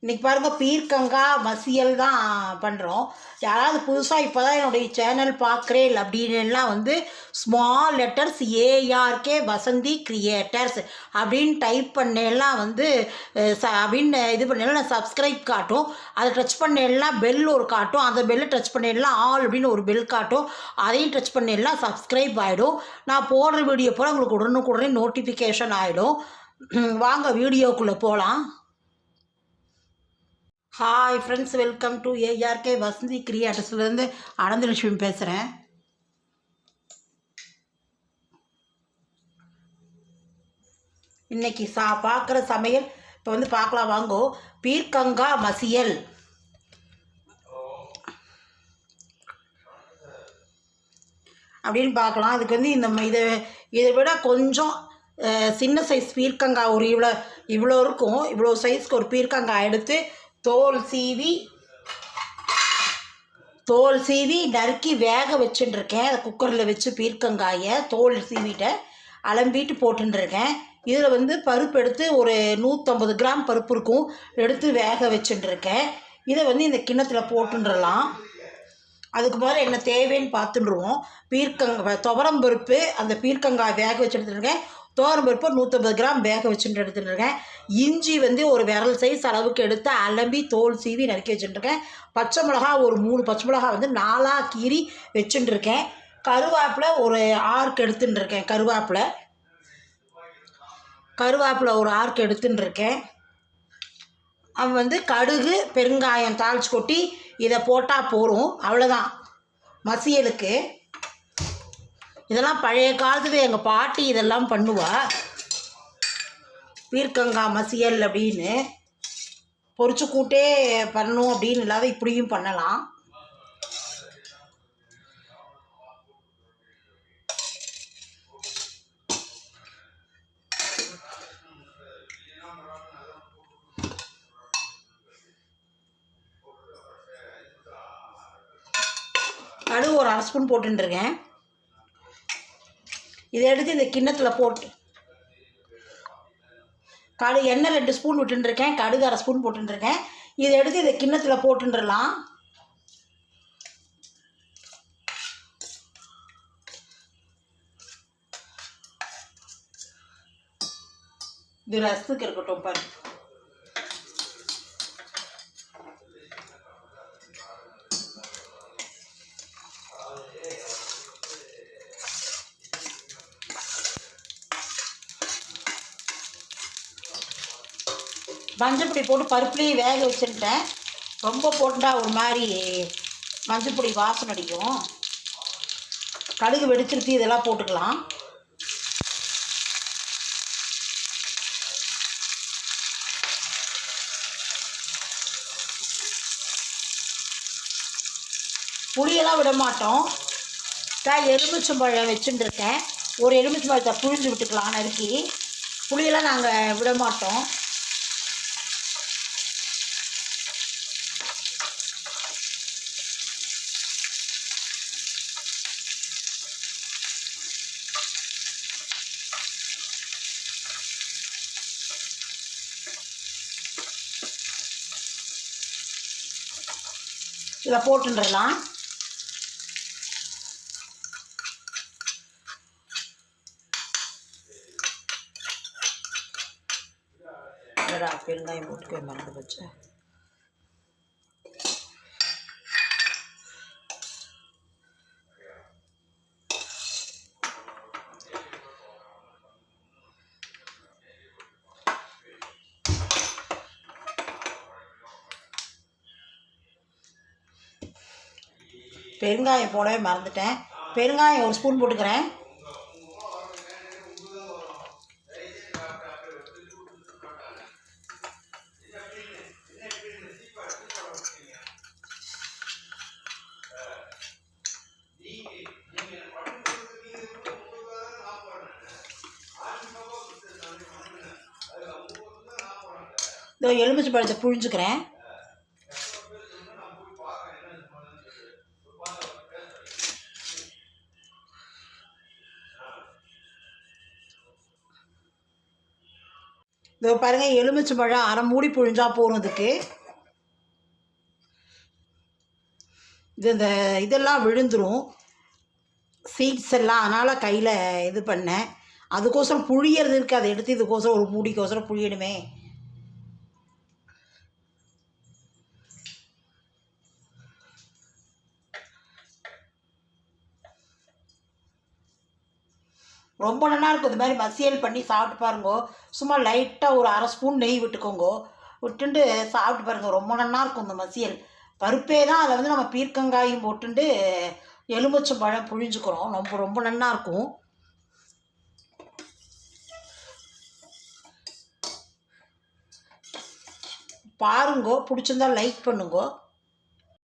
இன்றைக்கி பாருங்கள் பீர்க்கங்காய் மசியல் தான் பண்ணுறோம். யாராவது புதுசாக இப்போ தான் என்னுடைய சேனல் பார்க்குறேன் அப்படின்னுலாம் வந்து small letters ARK Vasanthi creators அப்படின்னு டைப் பண்ணெல்லாம் வந்து அப்படின்னு இது பண்ணலாம் சப்ஸ்கிரைப் காட்டும். அதை டச் பண்ணெல்லாம் பெல் ஒரு காட்டும். அந்த பெல்லை டச் பண்ணெல்லாம் ஆல் அப்படின்னு ஒரு பெல் காட்டும். அதையும் டச் பண்ணெல்லாம் சப்ஸ்கிரைப் ஆகிடும். நான் போடுற வீடியோ போல் உங்களுக்கு உடனுக்குடனே நோட்டிஃபிகேஷன் ஆகிடும். வாங்க வீடியோக்குள்ளே போகலாம். Hi friends, welcome to ARK Vasanthi கிரியேட்டர்ஸ்லேருந்து அனந்தலட்சுமி பேசுகிறேன். இன்றைக்கி பார்க்குற சமையல் இப்போ வந்து பார்க்கலாம் வாங்கோ. பீர்க்கங்காய் மசியல் அப்படின்னு பார்க்கலாம். அதுக்கு வந்து இதை விட கொஞ்சம் சின்ன சைஸ் பீர்க்கங்காய் ஒரு இவ்வளோ இருக்கும். இவ்வளோ சைஸ்க்கு ஒரு பீர்க்கங்காய் எடுத்து தோல் சீவி நறுக்கி வேக வச்சுட்டுருக்கேன். அதை குக்கரில் வச்சு பீர்க்கங்காயை தோல் சீவிட்ட அலம்பிட்டு போட்டுருக்கேன். இதில் வந்து பருப்பு எடுத்து ஒரு 150 கிராம் பருப்பு இருக்கும், எடுத்து வேக வச்சுட்டுருக்கேன். இதை வந்து இந்த கிண்ணத்தில் போட்டுடலாம். அதுக்கு மேலே என்ன தேவைன்னு பார்த்துடுவோம். துவரம் பருப்பு அந்த பீர்க்கங்காய் வேக வச்சு எடுத்துருக்கேன். துவரம் பருப்பு 150 கிராம் வேக வச்சுட்டு எடுத்துட்டுருக்கேன். இஞ்சி வந்து ஒரு விரல் சைஸ் அளவுக்கு எடுத்து அலம்பி தோல் சீவி நறுக்கி வச்சுட்டுருக்கேன். பச்சை மிளகா ஒரு 3 பச்சை மிளகா வந்து 4 கீறி வச்சுட்டுருக்கேன். கருவேப்பிலை ஒரு ஆர்க் எடுத்துட்டுருக்கேன். கருவேப்பிலை ஒரு ஆர்க் எடுத்துட்டுருக்கேன். அவன் வந்து கடுகு பெருங்காயம் தாளிச்சு கொட்டி இதை போட்டால் போகிறோம். அவ்வளோதான் மசியலுக்கு. இதெல்லாம் பழைய காலத்தில் எங்கள் பாட்டி இதெல்லாம் பண்ணுவா. பீர்க்கங்காய் மசியல் அப்படின்னு பொரிச்சு கூட்டே பண்ணணும் அப்படின்னு இல்லாத இப்படியும் பண்ணலாம். கடுகு ஒரு 1/2 ஸ்பூன் போட்டுருக்கேன். இதை எடுத்து இந்த கிண்ணத்தில் போட்டு எண்ணெய் 2 ஸ்பூன் விட்டுருக்கேன். கடுகு 1/2 ஸ்பூன் போட்டுருக்கேன். இதை எடுத்து இந்த கிண்ணத்தில் போட்டுடலாம். இது ரசத்துக்கு இருக்கட்டும். பாரு, மஞ்சப்பொடி போட்டு பருப்புலேயே வேக வச்சுட்டேன். ரொம்ப போட்டுட்டா ஒரு மாதிரி மஞ்சப்பொடி வாசனை அடிக்கும். கடுகு வெடிச்சிருச்சு, இதெல்லாம் போட்டுக்கலாம். புளியெல்லாம் விட மாட்டோம். எலுமிச்சம்பழம் வச்சுட்டுருக்கேன். ஒரு எலுமிச்சம்பழத்தை புழிஞ்சு விட்டுக்கலாம் நறுக்கி. புளியெல்லாம் நாங்கள் விட மாட்டோம். இதில் போட்டுடலாம். பெருங்காயம் போட்டுக்க மறந்து வச்சு பெருங்காயம் போடவே மறந்துட்டேன். பெருங்காயம் ஒரு ஸ்பூன் போட்டுக்கிறேன். இதோ எலுமிச்சை பழத்தை புழிஞ்சுக்கிறேன். இதோ பாருங்கள், எலுமிச்சம்பழம் அரை மூடி புழிஞ்சா போகும் இதுக்கு. இந்த இதெல்லாம் விழுந்துடும், சீட்ஸ் எல்லாம். அதனால் கையில் இது பண்ணேன். அதுக்கோசரம் புழியறது இருக்குது, அதை எடுத்து இதுக்கோசரம் ஒரு மூடிக்கோசரம் புழியணுமே. ரொம்ப நல்லா இருக்கும். இது மாதிரி மசியல் பண்ணி சாப்பிட்டு பாருங்கோ. சும்மா லைட்டாக ஒரு அரை ஸ்பூன் நெய் விட்டுக்கோங்கோ. விட்டுண்டு சாப்பிட்டு பாருங்கள், ரொம்ப நல்லா இருக்கும் இந்த மசியல். பருப்பே தான் அதில் வந்து நம்ம பீர்க்கங்காயும் போட்டுண்டு எலுமிச்சம்பழம் புழிஞ்சுக்கிறோம். ரொம்ப ரொம்ப நல்லா இருக்கும். பாருங்கோ, பிடிச்சிருந்தா லைக் பண்ணுங்கோ.